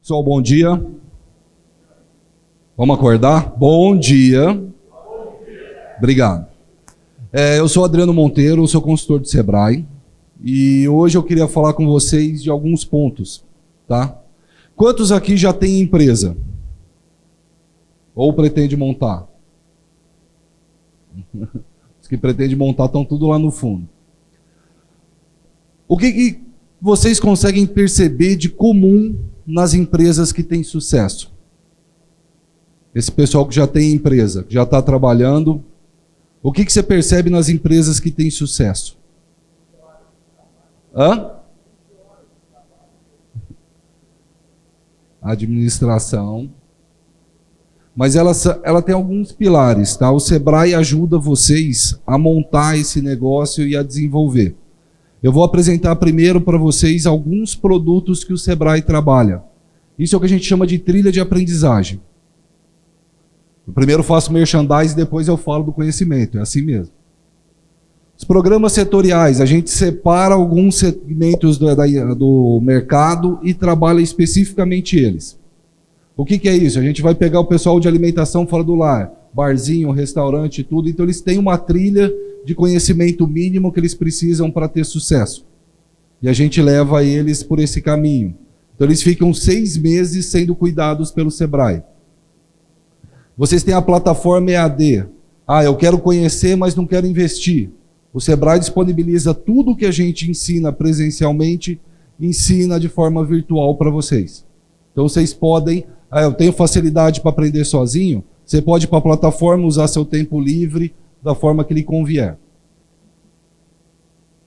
Pessoal, bom dia. Vamos acordar? Bom dia. Obrigado. Eu sou Adriano Monteiro, sou consultor do Sebrae e hoje eu queria falar com vocês de alguns pontos, tá? Quantos aqui já têm empresa? Ou pretende montar? Os que pretendem montar estão tudo lá no fundo. O que vocês conseguem perceber de comum nas empresas que têm sucesso? Esse pessoal que já tem empresa, que já está trabalhando, o que você percebe nas empresas que têm sucesso? Administração. Mas ela tem alguns pilares, tá? O Sebrae ajuda vocês a montar esse negócio e a desenvolver. Eu vou apresentar primeiro para vocês alguns produtos que o Sebrae trabalha. Isso é o que a gente chama de trilha de aprendizagem. Eu primeiro faço merchandising, depois eu falo do conhecimento. É assim mesmo. Os programas setoriais, a gente separa alguns segmentos do mercado e trabalha especificamente eles. O que é isso? A gente vai pegar o pessoal de alimentação fora do lar, barzinho, restaurante, tudo. Então eles têm uma trilha de conhecimento mínimo que eles precisam para ter sucesso. E a gente leva eles por esse caminho. Então eles ficam 6 meses sendo cuidados pelo Sebrae. Vocês têm a plataforma EAD. Eu quero conhecer, mas não quero investir. O Sebrae disponibiliza tudo que a gente ensina presencialmente, ensina de forma virtual para vocês. Então vocês podem, eu tenho facilidade para aprender sozinho, você pode ir para a plataforma, usar seu tempo livre, da forma que lhe convier.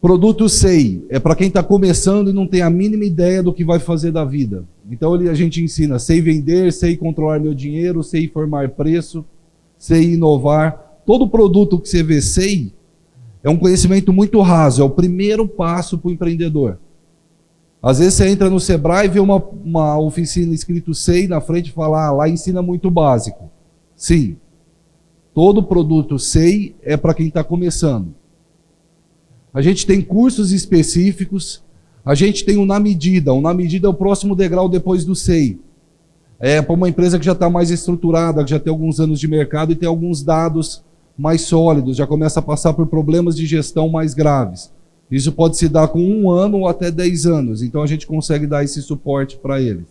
Produto SEI, é para quem está começando e não tem a mínima ideia do que vai fazer da vida. Então a gente ensina, sei vender, sei controlar meu dinheiro, sei informar preço, sei inovar. Todo produto que você vê SEI é um conhecimento muito raso, é o primeiro passo para o empreendedor. Às vezes você entra no Sebrae e vê uma oficina escrito SEI na frente e fala, lá ensina muito básico. Sim, todo produto SEI é para quem está começando. A gente tem cursos específicos, a gente tem o Na Medida. O Na Medida é o próximo degrau depois do SEI. É para uma empresa que já está mais estruturada, que já tem alguns anos de mercado e tem alguns dados mais sólidos, já começa a passar por problemas de gestão mais graves. Isso pode se dar com 1 ano ou até 10 anos, então a gente consegue dar esse suporte para eles.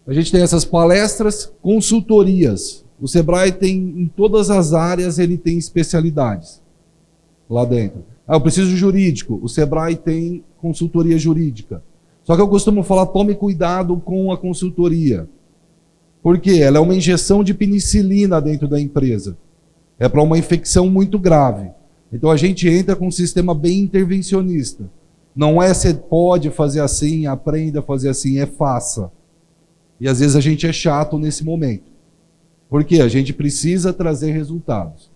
A gente tem essas palestras, consultorias. O Sebrae tem, em todas as áreas, ele tem especialidades lá dentro. Eu preciso de jurídico, o Sebrae tem consultoria jurídica. Só que eu costumo falar, tome cuidado com a consultoria. Por quê? Ela é uma injeção de penicilina dentro da empresa. É para uma infecção muito grave. Então a gente entra com um sistema bem intervencionista. Não é você pode fazer assim, aprenda a fazer assim, é faça. E às vezes a gente é chato nesse momento. Por quê? A gente precisa trazer resultados.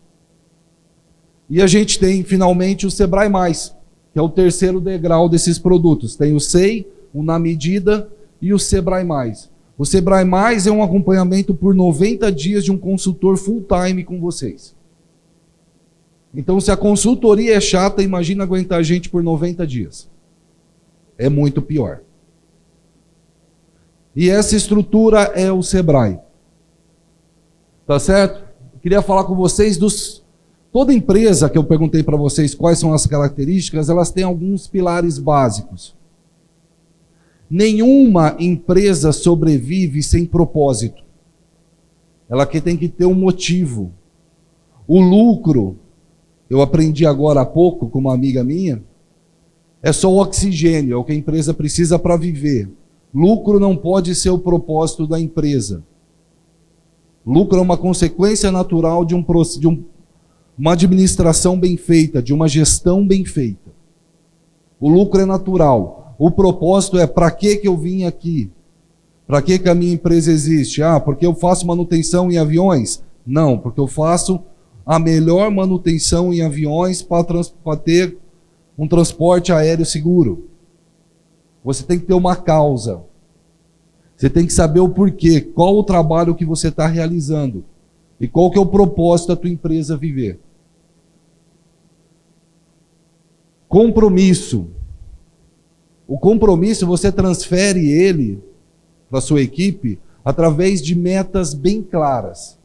E a gente tem finalmente o Sebrae Mais, que é o terceiro degrau desses produtos. Tem o SEI, o Na Medida e o Sebrae Mais. O Sebrae Mais é um acompanhamento por 90 dias de um consultor full time com vocês. Então, se a consultoria é chata, imagina aguentar a gente por 90 dias. É muito pior. E essa estrutura é o Sebrae. Tá certo? Eu queria falar com vocês Toda empresa que eu perguntei para vocês quais são as características, elas têm alguns pilares básicos. Nenhuma empresa sobrevive sem propósito. Ela tem que ter um motivo. O lucro, eu aprendi agora há pouco com uma amiga minha, é só o oxigênio, é o que a empresa precisa para viver. Lucro não pode ser o propósito da empresa. Lucro é uma consequência natural de uma administração bem feita, de uma gestão bem feita. O lucro é natural. O propósito é para que eu vim aqui? Para que a minha empresa existe? Porque eu faço manutenção em aviões? Não, porque eu faço a melhor manutenção em aviões para ter um transporte aéreo seguro. Você tem que ter uma causa. Você tem que saber o porquê, qual o trabalho que você está realizando e qual que é o propósito da tua empresa viver. Compromisso. O compromisso, você transfere ele para a sua equipe através de metas bem claras.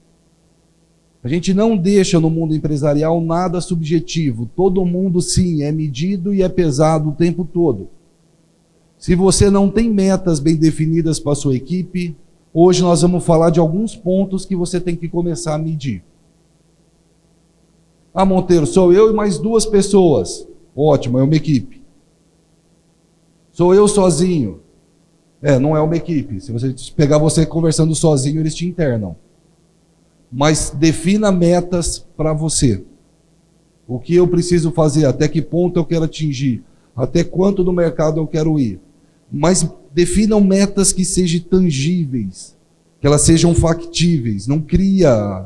A gente não deixa no mundo empresarial nada subjetivo. Todo mundo, sim, é medido e é pesado o tempo todo. Se você não tem metas bem definidas para a sua equipe, hoje nós vamos falar de alguns pontos que você tem que começar a medir. Ah, Monteiro, sou eu e mais 2 pessoas. Ótimo, é uma equipe. Sou eu sozinho. Não é uma equipe. Se você pegar você conversando sozinho, eles te internam. Mas defina metas para você. O que eu preciso fazer? Até que ponto eu quero atingir? Até quanto no mercado eu quero ir? Mas definam metas que sejam tangíveis, que elas sejam factíveis. Não cria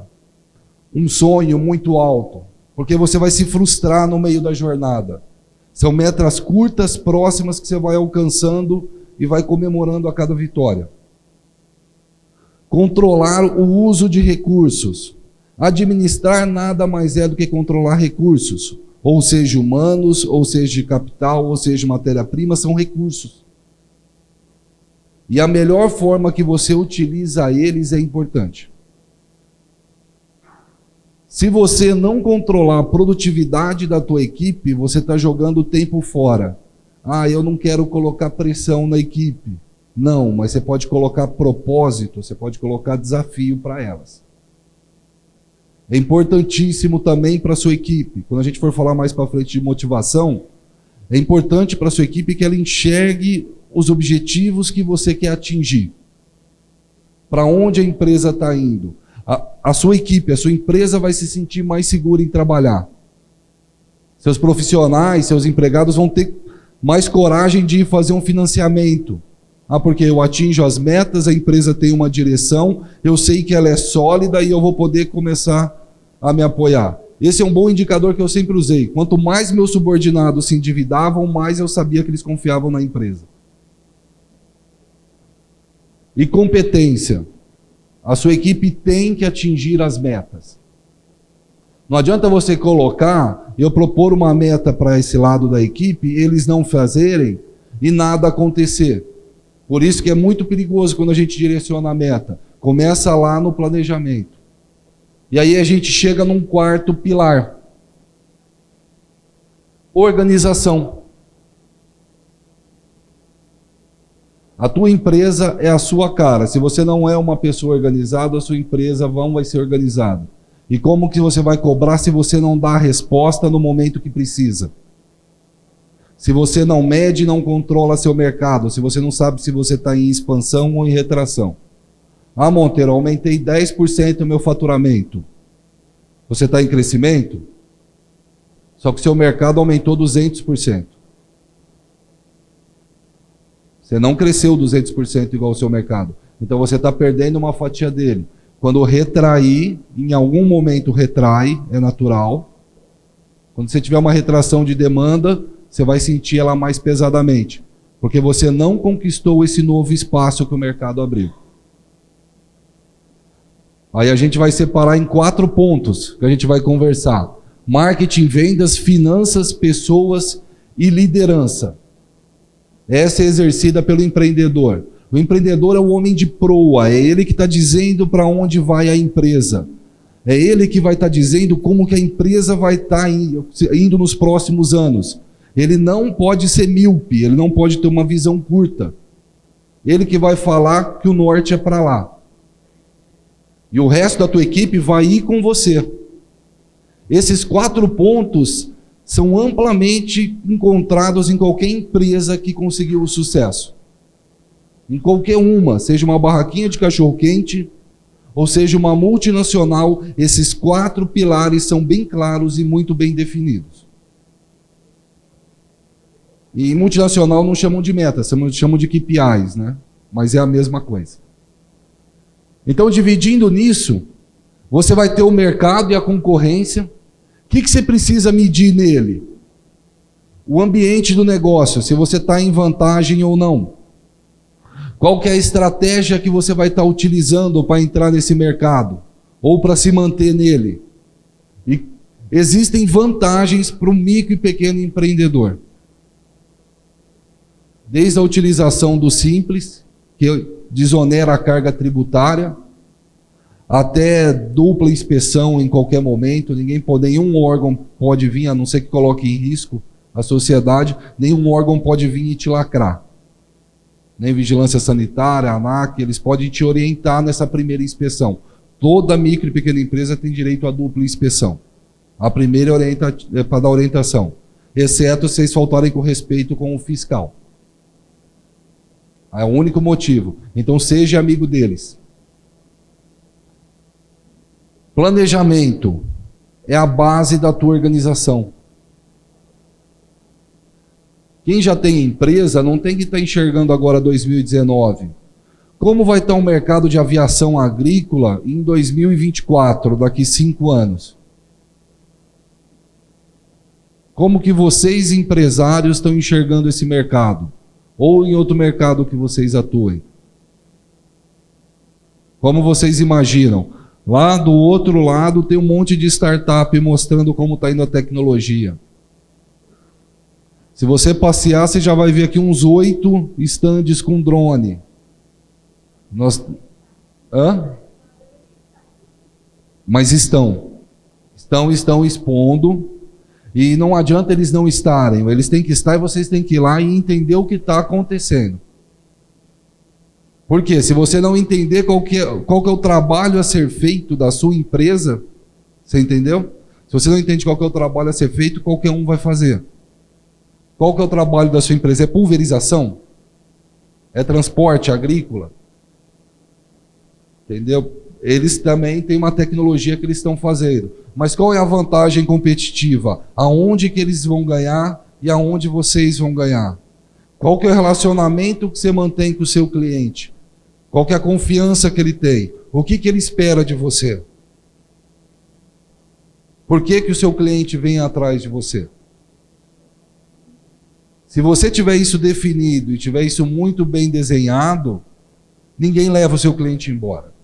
um sonho muito alto, porque você vai se frustrar no meio da jornada. São metas curtas, próximas, que você vai alcançando e vai comemorando a cada vitória. Controlar o uso de recursos. Administrar nada mais é do que controlar recursos, ou seja, humanos, ou seja, de capital, ou seja, matéria-prima, são recursos. E a melhor forma que você utiliza eles é importante. Se você não controlar a produtividade da tua equipe, você está jogando o tempo fora. Ah, eu não quero colocar pressão na equipe. Não, mas você pode colocar propósito, você pode colocar desafio para elas. É importantíssimo também para a sua equipe. Quando a gente for falar mais para frente de motivação, é importante para a sua equipe que ela enxergue os objetivos que você quer atingir. Para onde a empresa está indo. A sua equipe, a sua empresa vai se sentir mais segura em trabalhar. Seus profissionais, seus empregados vão ter mais coragem de ir fazer um financiamento. Porque eu atinjo as metas, a empresa tem uma direção, eu sei que ela é sólida e eu vou poder começar a me apoiar. Esse é um bom indicador que eu sempre usei. Quanto mais meus subordinados se endividavam, mais eu sabia que eles confiavam na empresa. E competência. A sua equipe tem que atingir as metas. Não adianta você colocar, eu propor uma meta para esse lado da equipe, eles não fazerem e nada acontecer. Por isso que é muito perigoso quando a gente direciona a meta. Começa lá no planejamento. E aí a gente chega num quarto pilar. Organização. A tua empresa é a sua cara. Se você não é uma pessoa organizada, a sua empresa vai ser organizada. E como que você vai cobrar se você não dá a resposta no momento que precisa? Se você não mede e não controla seu mercado, se você não sabe se você está em expansão ou em retração. Ah, Monteiro, aumentei 10% o meu faturamento. Você está em crescimento? Só que seu mercado aumentou 200%. Você não cresceu 200% igual ao seu mercado. Então você está perdendo uma fatia dele. Quando retrair, em algum momento retrai, é natural. Quando você tiver uma retração de demanda, você vai sentir ela mais pesadamente, porque você não conquistou esse novo espaço que o mercado abriu. Aí a gente vai separar em 4 pontos que a gente vai conversar: marketing, vendas, finanças, pessoas e liderança. Essa é exercida pelo empreendedor. O empreendedor é o homem de proa, é ele que está dizendo para onde vai a empresa. É ele que vai estar dizendo como que a empresa vai estar indo nos próximos anos. Ele não pode ser míope, ele não pode ter uma visão curta. Ele que vai falar que o norte é para lá. E o resto da tua equipe vai ir com você. Esses 4 pontos são amplamente encontrados em qualquer empresa que conseguiu o sucesso. Em qualquer uma, seja uma barraquinha de cachorro-quente, ou seja uma multinacional, esses 4 pilares são bem claros e muito bem definidos. E multinacional não chamam de metas, chamam de KPIs, né? Mas é a mesma coisa. Então, dividindo nisso, você vai ter o mercado e a concorrência. O que você precisa medir nele? O ambiente do negócio, se você está em vantagem ou não. Qual que é a estratégia que você vai estar utilizando para entrar nesse mercado? Ou para se manter nele? E existem vantagens para o micro e pequeno empreendedor. Desde a utilização do simples, que desonera a carga tributária, até dupla inspeção em qualquer momento, nenhum órgão pode vir, a não ser que coloque em risco a sociedade, nenhum órgão pode vir e te lacrar. Nem Vigilância Sanitária, ANAC, eles podem te orientar nessa primeira inspeção. Toda micro e pequena empresa tem direito à dupla inspeção. A primeira é para dar orientação, exceto se vocês faltarem com respeito com o fiscal. É o único motivo. Então seja amigo deles. Planejamento é a base da tua organização. Quem já tem empresa não tem que estar enxergando agora 2019. Como vai estar o mercado de aviação agrícola em 2024, daqui 5 anos? Como que vocês, empresários, estão enxergando esse mercado? Ou em outro mercado que vocês atuem? Como vocês imaginam? Lá do outro lado tem um monte de startup mostrando como está indo a tecnologia. Se você passear, você já vai ver aqui uns 8 estandes com drone. Mas estão expondo, e não adianta eles não estarem, eles têm que estar e vocês têm que ir lá e entender o que está acontecendo. Por quê? Se você não entender qual que é o trabalho a ser feito da sua empresa, você entendeu? Se você não entende qual que é o trabalho a ser feito, qualquer um vai fazer. Qual que é o trabalho da sua empresa? É pulverização? É transporte agrícola? Entendeu? Eles também têm uma tecnologia que eles estão fazendo. Mas qual é a vantagem competitiva? Aonde que eles vão ganhar e aonde vocês vão ganhar? Qual que é o relacionamento que você mantém com o seu cliente? Qual que é a confiança que ele tem? O que que ele espera de você? Por que que o seu cliente vem atrás de você? Se você tiver isso definido e tiver isso muito bem desenhado, ninguém leva o seu cliente embora.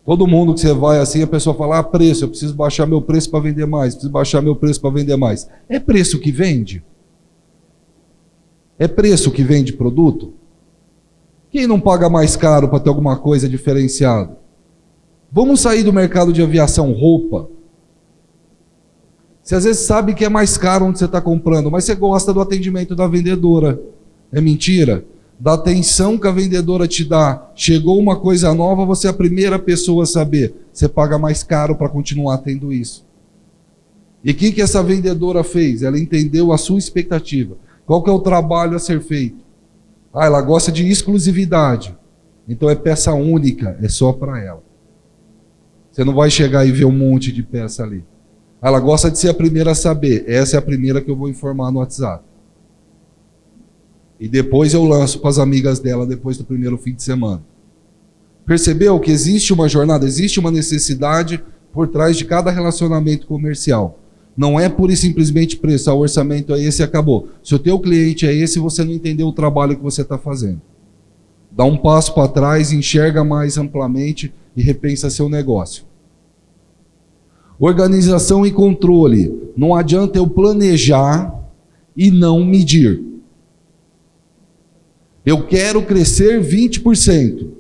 Todo mundo que você vai assim, a pessoa fala, preço, eu preciso baixar meu preço para vender mais, preciso baixar meu preço para vender mais. É preço que vende? É preço que vende produto? Quem não paga mais caro para ter alguma coisa diferenciada? Vamos sair do mercado de aviação, roupa. Você às vezes sabe que é mais caro onde você está comprando, mas você gosta do atendimento da vendedora. É mentira? Da atenção que a vendedora te dá. Chegou uma coisa nova, você é a primeira pessoa a saber. Você paga mais caro para continuar tendo isso. E o que essa vendedora fez? Ela entendeu a sua expectativa. Qual que é o trabalho a ser feito? Ela gosta de exclusividade. Então é peça única, é só para ela. Você não vai chegar e ver um monte de peça ali. Ela gosta de ser a primeira a saber. Essa é a primeira que eu vou informar no WhatsApp. E depois eu lanço para as amigas dela depois do primeiro fim de semana. Percebeu que existe uma jornada, existe uma necessidade por trás de cada relacionamento comercial. Não é pura e simplesmente preço, o orçamento é esse e acabou. Se o teu cliente é esse, você não entendeu o trabalho que você está fazendo. Dá um passo para trás, enxerga mais amplamente e repensa seu negócio. Organização e controle. Não adianta eu planejar e não medir. Eu quero crescer 20%.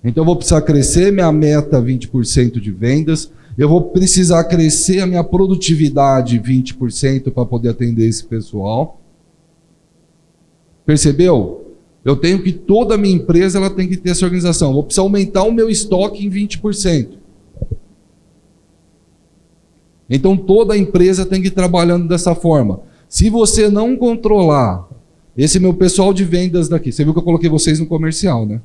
Então eu vou precisar crescer minha meta 20% de vendas. Eu vou precisar crescer a minha produtividade 20% para poder atender esse pessoal. Percebeu? Eu tenho que, toda a minha empresa ela tem que ter essa organização. Eu vou precisar aumentar o meu estoque em 20%. Então toda a empresa tem que ir trabalhando dessa forma. Se você não controlar, esse meu pessoal de vendas daqui, você viu que eu coloquei vocês no comercial, né?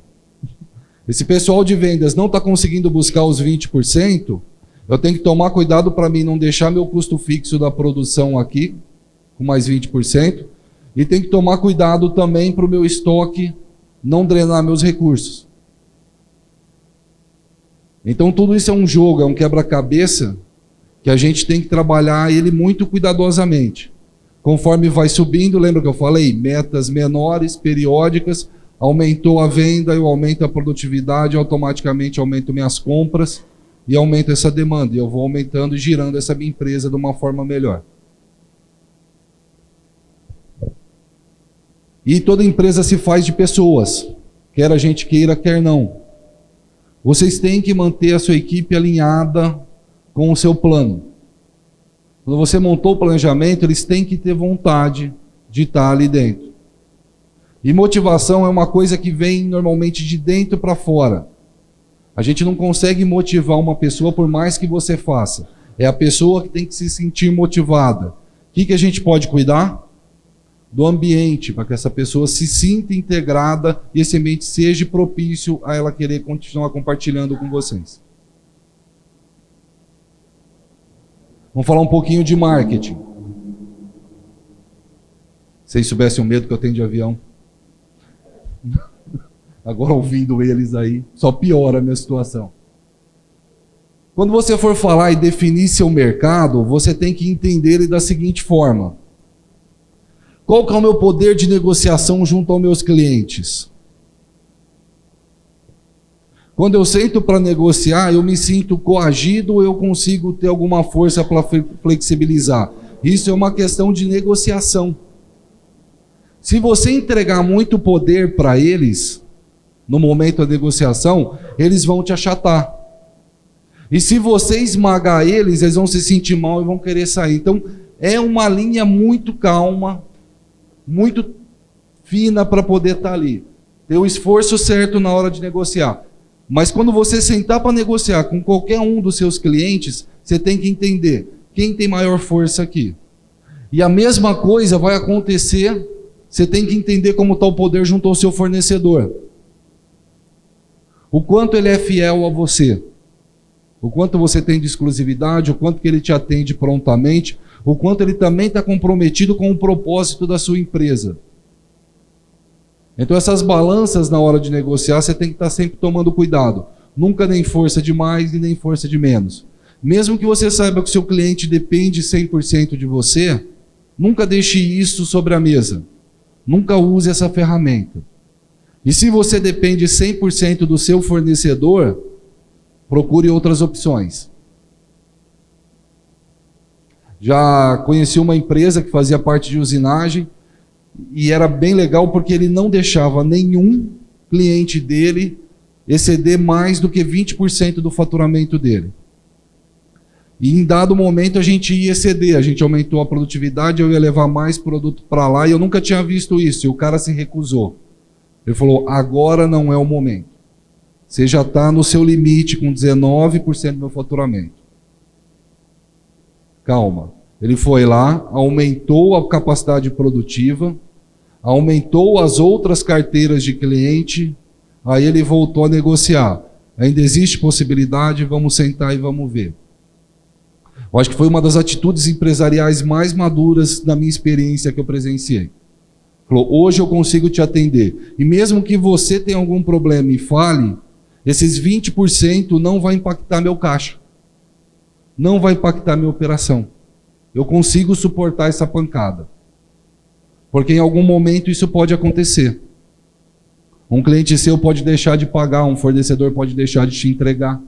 Esse pessoal de vendas não está conseguindo buscar os 20%, eu tenho que tomar cuidado para mim não deixar meu custo fixo da produção aqui, com mais 20%, e tenho que tomar cuidado também para o meu estoque não drenar meus recursos. Então tudo isso é um jogo, é um quebra-cabeça, que a gente tem que trabalhar ele muito cuidadosamente. Conforme vai subindo, lembra que eu falei? Metas menores, periódicas, aumentou a venda, eu aumento a produtividade, automaticamente aumento minhas compras e aumento essa demanda. E eu vou aumentando e girando essa minha empresa de uma forma melhor. E toda empresa se faz de pessoas, quer a gente queira, quer não. Vocês têm que manter a sua equipe alinhada com o seu plano. Quando você montou o planejamento, eles têm que ter vontade de estar ali dentro. E motivação é uma coisa que vem normalmente de dentro para fora. A gente não consegue motivar uma pessoa por mais que você faça. É a pessoa que tem que se sentir motivada. O que a gente pode cuidar? Do ambiente, para que essa pessoa se sinta integrada e esse ambiente seja propício a ela querer continuar compartilhando com vocês. Vamos falar um pouquinho de marketing. Vocês soubessem o medo que eu tenho de avião. Agora ouvindo eles aí, só piora a minha situação. Quando você for falar e definir seu mercado, você tem que entender ele da seguinte forma. Qual que é o meu poder de negociação junto aos meus clientes? Quando eu sento para negociar, eu me sinto coagido ou eu consigo ter alguma força para flexibilizar? Isso é uma questão de negociação. Se você entregar muito poder para eles, no momento da negociação, eles vão te achatar. E se você esmagar eles, eles vão se sentir mal e vão querer sair. Então, é uma linha muito calma, muito fina para poder estar ali. Ter o esforço certo na hora de negociar. Mas quando você sentar para negociar com qualquer um dos seus clientes, você tem que entender quem tem maior força aqui. E a mesma coisa vai acontecer, você tem que entender como está o poder junto ao seu fornecedor. O quanto ele é fiel a você. O quanto você tem de exclusividade, o quanto que ele te atende prontamente, o quanto ele também está comprometido com o propósito da sua empresa. Então essas balanças na hora de negociar, você tem que estar sempre tomando cuidado. Nunca nem força de mais e nem força de menos. Mesmo que você saiba que o seu cliente depende 100% de você, nunca deixe isso sobre a mesa. Nunca use essa ferramenta. E se você depende 100% do seu fornecedor, procure outras opções. Já conheci uma empresa que fazia parte de usinagem e era bem legal porque ele não deixava nenhum cliente dele exceder mais do que 20% do faturamento dele. E em dado momento a gente ia exceder, a gente aumentou a produtividade, eu ia levar mais produto para lá e eu nunca tinha visto isso, e o cara se recusou. Ele falou, agora não é o momento. Você já está no seu limite com 19% do meu faturamento. Calma. Ele foi lá, aumentou a capacidade produtiva, aumentou as outras carteiras de cliente, aí ele voltou a negociar. Ainda existe possibilidade, vamos sentar e vamos ver. Eu acho que foi uma das atitudes empresariais mais maduras da minha experiência que eu presenciei. Falou, hoje eu consigo te atender. E mesmo que você tenha algum problema e fale, esses 20% não vai impactar meu caixa. Não vai impactar minha operação. Eu consigo suportar essa pancada. Porque em algum momento isso pode acontecer. Um cliente seu pode deixar de pagar, um fornecedor pode deixar de te entregar.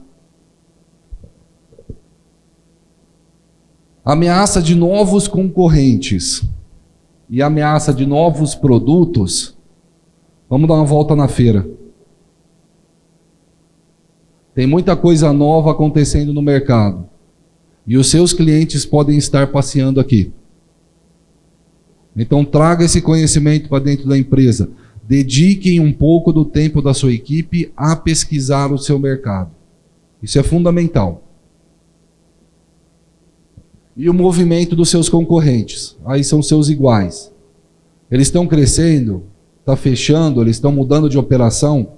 Ameaça de novos concorrentes e ameaça de novos produtos. Vamos dar uma volta na feira. Tem muita coisa nova acontecendo no mercado. E os seus clientes podem estar passeando aqui. Então traga esse conhecimento para dentro da empresa. Dediquem um pouco do tempo da sua equipe a pesquisar o seu mercado. Isso é fundamental. E o movimento dos seus concorrentes. Aí são seus iguais. Eles estão crescendo, está fechando, eles estão mudando de operação.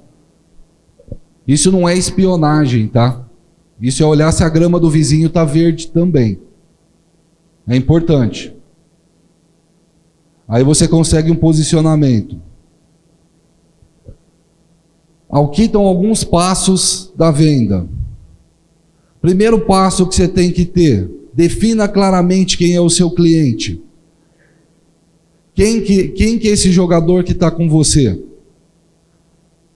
Isso não é espionagem, tá? Isso é olhar se a grama do vizinho está verde também. É importante. Aí você consegue um posicionamento. Aqui estão alguns passos da venda. Primeiro passo que você tem que ter. Defina claramente quem é o seu cliente. Quem que é esse jogador que está com você?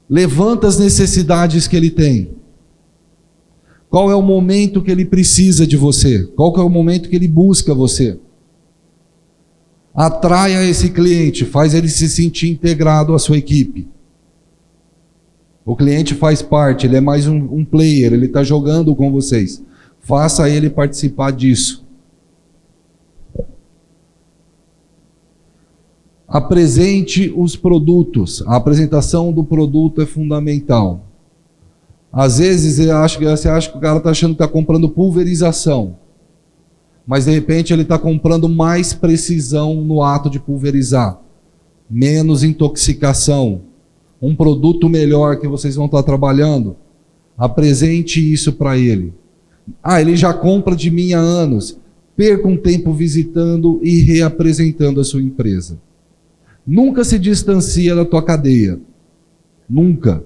Levanta as necessidades que ele tem. Qual é o momento que ele precisa de você? Qual que é o momento que ele busca você? Atraia esse cliente, faz ele se sentir integrado à sua equipe. O cliente faz parte, ele é mais um player, ele está jogando com vocês. Faça ele participar disso. Apresente os produtos. A apresentação do produto é fundamental. Às vezes você acha que o cara está achando que está comprando pulverização. Mas de repente ele está comprando mais precisão no ato de pulverizar. Menos intoxicação. Um produto melhor que vocês vão estar trabalhando. Apresente isso para ele. Ele já compra de mim há anos. Perca um tempo visitando e reapresentando a sua empresa. Nunca se distancia da tua cadeia. Nunca.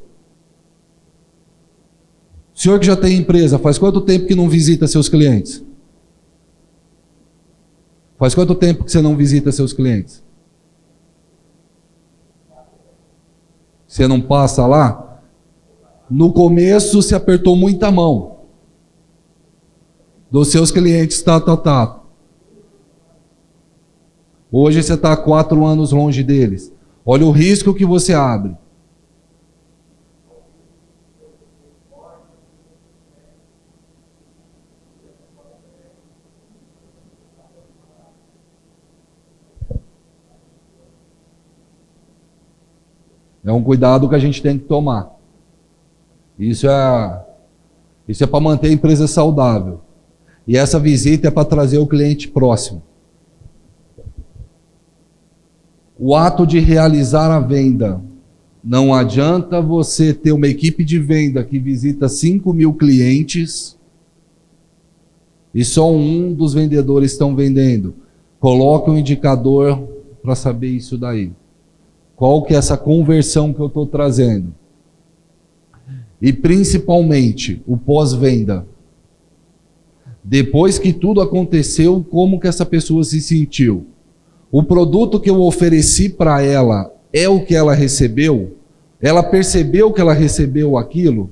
O senhor que já tem empresa, faz quanto tempo que não visita seus clientes? Faz quanto tempo que você não visita seus clientes? Você não passa lá? No começo você apertou muita mão dos seus clientes, tá. Hoje você está há 4 anos longe deles. Olha o risco que você abre. É um cuidado que a gente tem que tomar. Isso é para manter a empresa saudável. E essa visita é para trazer o cliente próximo. O ato de realizar a venda. Não adianta você ter uma equipe de venda que visita 5.000 clientes e só um dos vendedores estão vendendo. Coloque um indicador para saber isso daí. Qual que é essa conversão que eu estou trazendo? E principalmente o pós-venda. Depois que tudo aconteceu, como que essa pessoa se sentiu? O produto que eu ofereci para ela é o que ela recebeu? Ela percebeu que ela recebeu aquilo?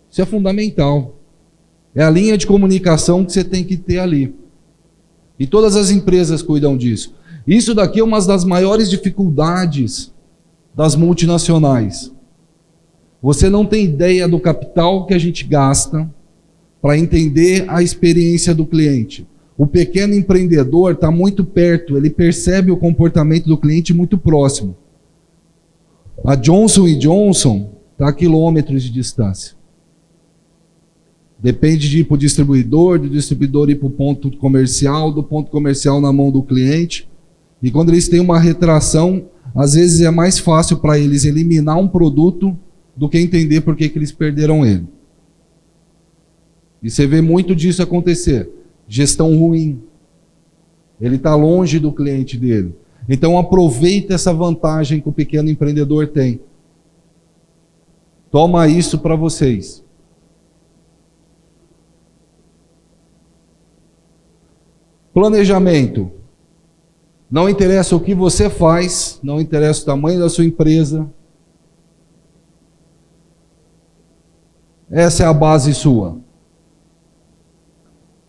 Isso é fundamental. É a linha de comunicação que você tem que ter ali. E todas as empresas cuidam disso. Isso daqui é uma das maiores dificuldades das multinacionais. Você não tem ideia do capital que a gente gasta para entender a experiência do cliente. O pequeno empreendedor está muito perto, ele percebe o comportamento do cliente muito próximo. A Johnson & Johnson está a quilômetros de distância. Depende de ir para o distribuidor, do distribuidor ir para o ponto comercial, do ponto comercial na mão do cliente. E quando eles têm uma retração, às vezes é mais fácil para eles eliminar um produto do que entender por que eles perderam ele. E você vê muito disso acontecer. Gestão ruim. Ele está longe do cliente dele. Então aproveita essa vantagem que o pequeno empreendedor tem. Toma isso para vocês. Planejamento. Não interessa o que você faz, não interessa o tamanho da sua empresa. Essa é a base sua.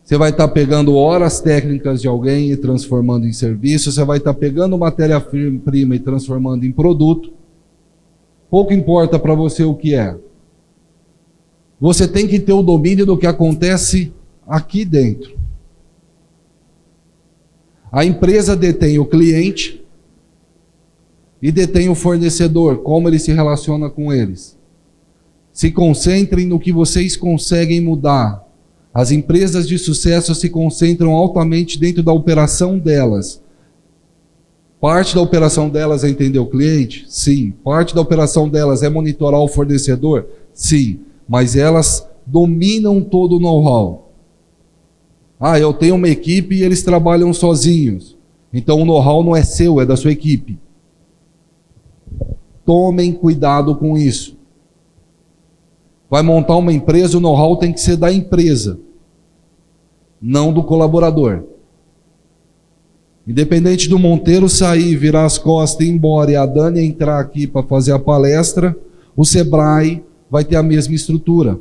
Você vai estar pegando horas técnicas de alguém e transformando em serviço. Você vai estar pegando matéria-prima e transformando em produto. Pouco importa para você o que é. Você tem que ter o domínio do que acontece aqui dentro. A empresa detém o cliente e detém o fornecedor, como ele se relaciona com eles. Se concentrem no que vocês conseguem mudar. As empresas de sucesso se concentram altamente dentro da operação delas. Parte da operação delas é entender o cliente? Sim. Parte da operação delas é monitorar o fornecedor? Sim. Mas elas dominam todo o know-how. Eu tenho uma equipe e eles trabalham sozinhos. Então o know-how não é seu, é da sua equipe. Tomem cuidado com isso. Vai montar uma empresa, o know-how tem que ser da empresa, não do colaborador. Independente do Monteiro sair, virar as costas e ir embora, e a Dani entrar aqui para fazer a palestra, o Sebrae vai ter a mesma estrutura.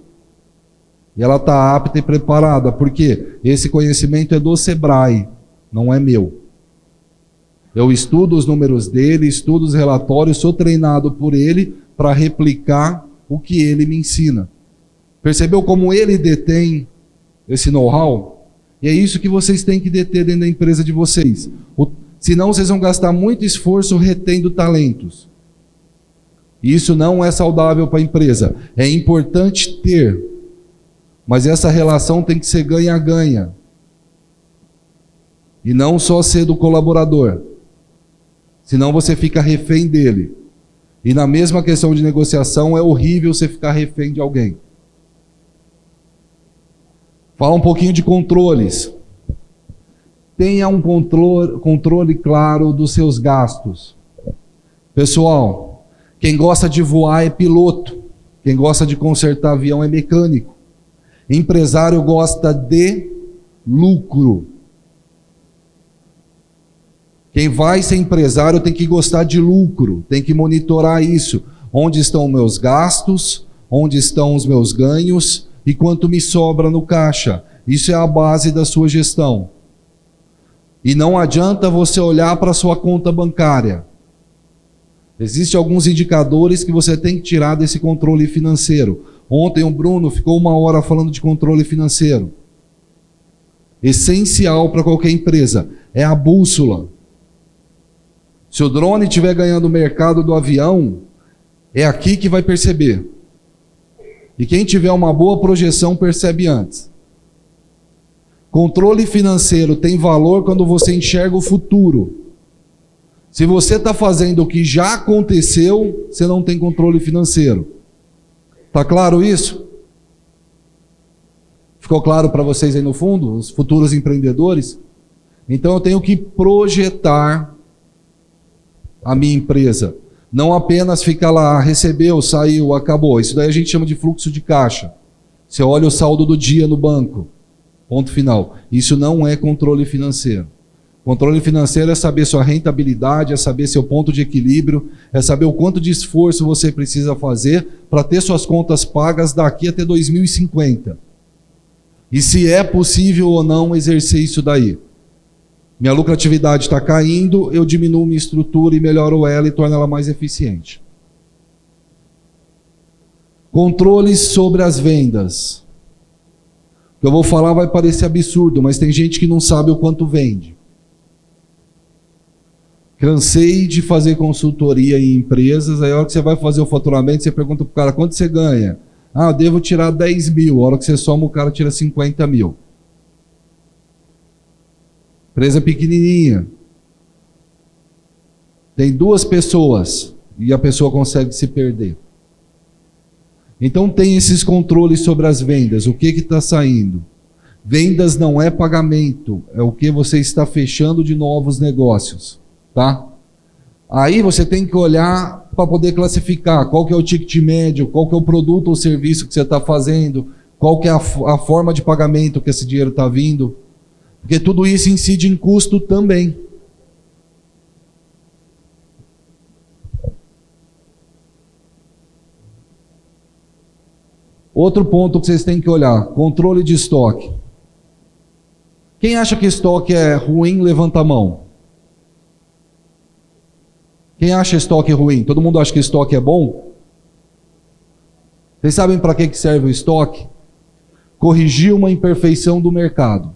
E ela está apta e preparada, porque esse conhecimento é do Sebrae, não é meu. Eu estudo os números dele, estudo os relatórios, sou treinado por ele para replicar o que ele me ensina. Percebeu como ele detém esse know-how? E é isso que vocês têm que deter dentro da empresa de vocês. Senão vocês vão gastar muito esforço retendo talentos. E isso não é saudável para a empresa. É importante ter, mas essa relação tem que ser ganha-ganha. E não só ser do colaborador. Senão você fica refém dele. E na mesma questão de negociação, é horrível você ficar refém de alguém. Fala um pouquinho de controles. Tenha um controle claro dos seus gastos. Pessoal, quem gosta de voar é piloto. Quem gosta de consertar avião é mecânico. Empresário gosta de lucro. Quem vai ser empresário tem que gostar de lucro, tem que monitorar isso. Onde estão meus gastos, onde estão os meus ganhos e quanto me sobra no caixa. Isso é a base da sua gestão. E não adianta você olhar para a sua conta bancária. Existem alguns indicadores que você tem que tirar desse controle financeiro. Ontem o Bruno ficou 1 hora falando de controle financeiro. Essencial para qualquer empresa. É a bússola. Se o drone estiver ganhando o mercado do avião, é aqui que vai perceber. E quem tiver uma boa projeção percebe antes. Controle financeiro tem valor quando você enxerga o futuro. Se você está fazendo o que já aconteceu, você não tem controle financeiro. Está claro isso? Ficou claro para vocês aí no fundo, os futuros empreendedores? Então eu tenho que projetar a minha empresa. Não apenas ficar lá, recebeu, saiu, acabou. Isso daí a gente chama de fluxo de caixa. Você olha o saldo do dia no banco. Ponto final. Isso não é controle financeiro. Controle financeiro é saber sua rentabilidade, é saber seu ponto de equilíbrio, é saber o quanto de esforço você precisa fazer para ter suas contas pagas daqui até 2050. E se é possível ou não exercer isso daí. Minha lucratividade está caindo, eu diminuo minha estrutura e melhoro ela e torno ela mais eficiente. Controles sobre as vendas. O que eu vou falar vai parecer absurdo, mas tem gente que não sabe o quanto vende. Cansei de fazer consultoria em empresas, aí a hora que você vai fazer o faturamento, você pergunta para o cara, quanto você ganha? Ah, eu devo tirar 10 mil, a hora que você soma o cara tira 50 mil. Empresa pequenininha. Tem 2 pessoas e a pessoa consegue se perder. Então tem esses controles sobre as vendas. O que está saindo? Vendas não é pagamento, é o que você está fechando de novos negócios. Tá? Aí você tem que olhar para poder classificar qual que é o ticket médio, qual que é o produto ou serviço que você está fazendo, qual que é a forma de pagamento que esse dinheiro está vindo. Porque tudo isso incide em custo também. Outro ponto que vocês têm que olhar, controle de estoque. Quem acha que estoque é ruim, levanta a mão. Quem acha estoque ruim? Todo mundo acha que estoque é bom? Vocês sabem para que serve o estoque? Corrigir uma imperfeição do mercado.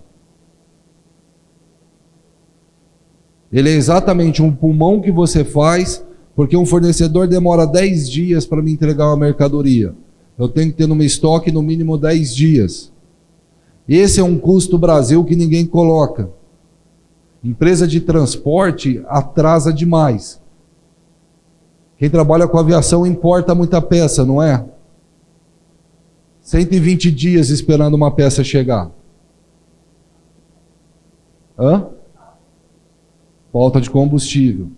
Ele é exatamente um pulmão que você faz, porque um fornecedor demora 10 dias para me entregar uma mercadoria. Eu tenho que ter no meu estoque no mínimo 10 dias. Esse é um custo Brasil que ninguém coloca. Empresa de transporte atrasa demais. Quem trabalha com aviação importa muita peça, não é? 120 dias esperando uma peça chegar. Falta de combustível.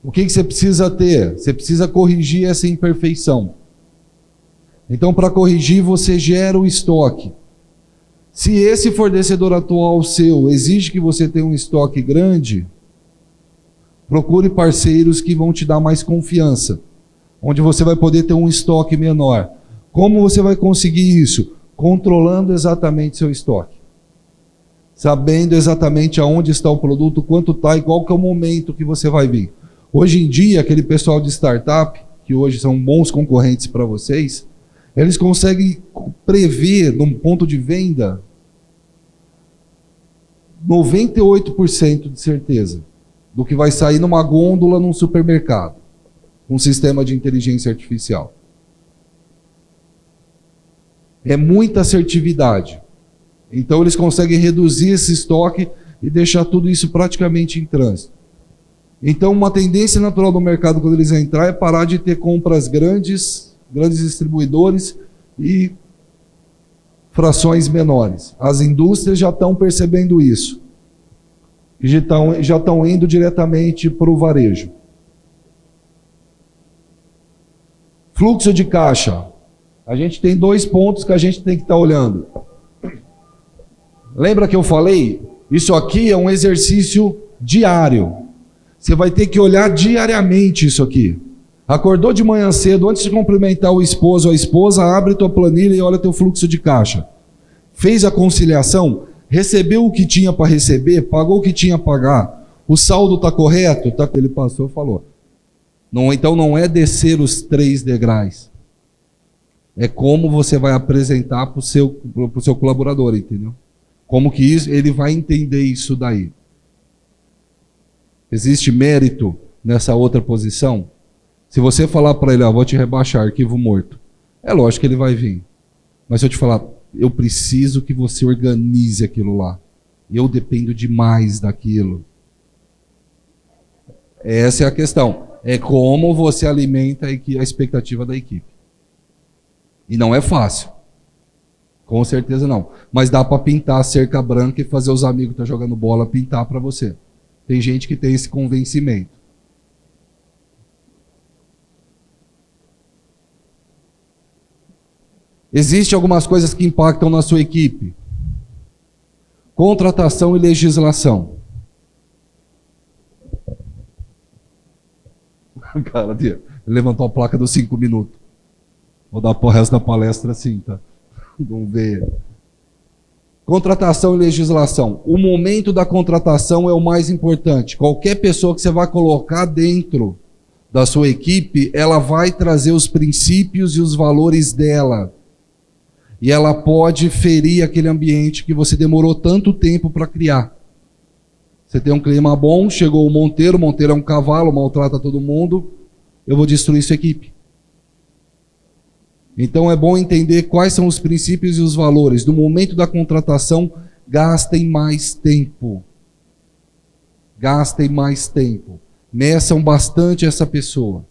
O que você precisa ter? Você precisa corrigir essa imperfeição. Então, para corrigir, você gera o estoque. Se esse fornecedor atual seu exige que você tenha um estoque grande, procure parceiros que vão te dar mais confiança, onde você vai poder ter um estoque menor. Como você vai conseguir isso? Controlando exatamente seu estoque. sabendo exatamente aonde está o produto, quanto está e qual que é o momento que você vai vir. Hoje em dia, aquele pessoal de startup, que hoje são bons concorrentes para vocês, eles conseguem prever, num ponto de venda, 98% de certeza do que vai sair numa gôndola num supermercado, com um sistema de inteligência artificial. É muita assertividade. Então eles conseguem reduzir esse estoque e deixar tudo isso praticamente em trânsito. Então uma tendência natural do mercado quando eles entrar é parar de ter compras grandes distribuidores e frações menores. As indústrias já estão percebendo isso. E já estão indo diretamente para o varejo. Fluxo de caixa. A gente tem 2 pontos que a gente tem que estar olhando. Lembra que eu falei? Isso aqui é um exercício diário. Você vai ter que olhar diariamente isso aqui. Acordou de manhã cedo, antes de cumprimentar o esposo ou a esposa, abre tua planilha e olha teu fluxo de caixa. Fez a conciliação, recebeu o que tinha para receber, pagou o que tinha a pagar. O saldo está correto? Tá, ele passou e falou. Não, então não é descer os 3 degraus. É como você vai apresentar para o seu colaborador, entendeu? Como que isso, ele vai entender isso daí. Existe mérito nessa outra posição? Se você falar para ele, vou te rebaixar, arquivo morto, é lógico que ele vai vir. Mas se eu te falar, eu preciso que você organize aquilo lá. Eu dependo demais daquilo. Essa é a questão. É como você alimenta a expectativa da equipe. E não é fácil. Com certeza não. Mas dá para pintar a cerca branca e fazer os amigos que estão jogando bola pintar para você. Tem gente que tem esse convencimento. Existem algumas coisas que impactam na sua equipe. Contratação e legislação. Cara, ele levantou a placa dos 5 minutos. Vou dar pro resto da palestra assim, tá? Vamos ver. Contratação e legislação. O momento da contratação é o mais importante. Qualquer pessoa que você vai colocar dentro da sua equipe, ela vai trazer os princípios e os valores dela. E ela pode ferir aquele ambiente que você demorou tanto tempo para criar. Você tem um clima bom, chegou o Monteiro é um cavalo, maltrata todo mundo, eu vou destruir sua equipe. Então é bom entender quais são os princípios e os valores. No momento da contratação, gastem mais tempo. Gastem mais tempo. Meçam bastante essa pessoa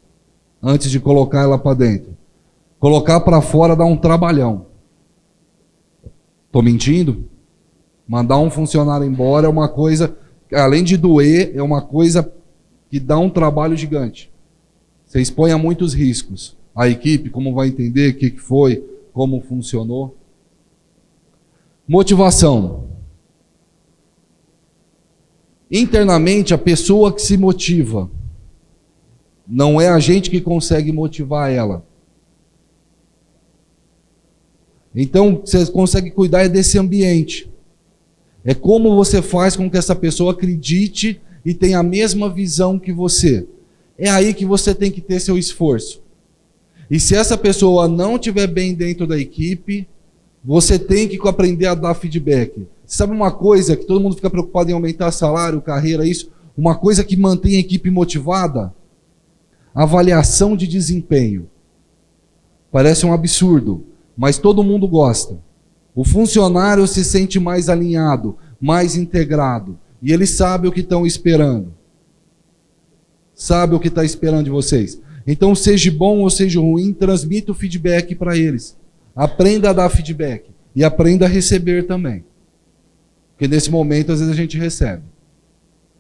antes de colocar ela para dentro. Colocar para fora dá um trabalhão. Estou mentindo? Mandar um funcionário embora é uma coisa, além de doer, é uma coisa que dá um trabalho gigante. Você expõe a muitos riscos. A equipe, como vai entender o que foi, como funcionou. Motivação. Internamente, a pessoa que se motiva. Não é a gente que consegue motivar ela. Então, você consegue cuidar desse ambiente. É como você faz com que essa pessoa acredite e tenha a mesma visão que você. É aí que você tem que ter seu esforço. E se essa pessoa não estiver bem dentro da equipe, você tem que aprender a dar feedback. Sabe uma coisa que todo mundo fica preocupado em aumentar salário, carreira, isso? Uma coisa que mantém a equipe motivada? Avaliação de desempenho. Parece um absurdo, mas todo mundo gosta. O funcionário se sente mais alinhado, mais integrado. E ele sabe o que estão esperando. Sabe o que está esperando de vocês. Então, seja bom ou seja ruim, transmita o feedback para eles. Aprenda a dar feedback. E aprenda a receber também. Porque nesse momento, às vezes, a gente recebe.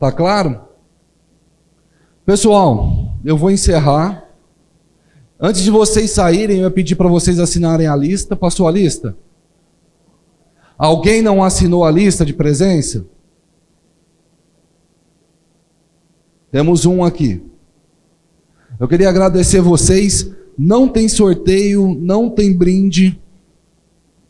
Tá claro? Pessoal, eu vou encerrar. Antes de vocês saírem, eu ia pedir para vocês assinarem a lista. Passou a lista? Alguém não assinou a lista de presença? Temos um aqui. Eu queria agradecer vocês. Não tem sorteio, não tem brinde,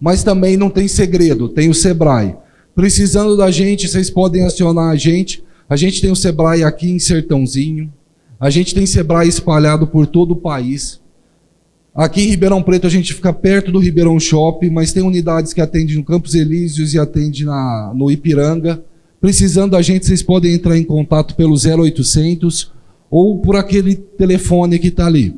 mas também não tem segredo, tem o Sebrae. Precisando da gente, vocês podem acionar a gente. A gente tem o Sebrae aqui em Sertãozinho. A gente tem Sebrae espalhado por todo o país. Aqui em Ribeirão Preto a gente fica perto do Ribeirão Shopping, mas tem unidades que atendem no Campos Elíseos e atendem no Ipiranga. Precisando da gente, vocês podem entrar em contato pelo 0800 ou por aquele telefone que está ali.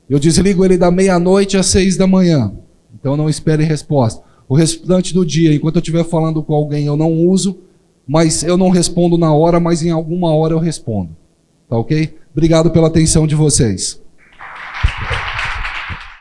Eu desligo ele da meia-noite às 6 da manhã. Então não espere resposta. O restante do dia, enquanto eu estiver falando com alguém, eu não uso, mas eu não respondo na hora, mas em alguma hora eu respondo. Tá ok? Obrigado pela atenção de vocês.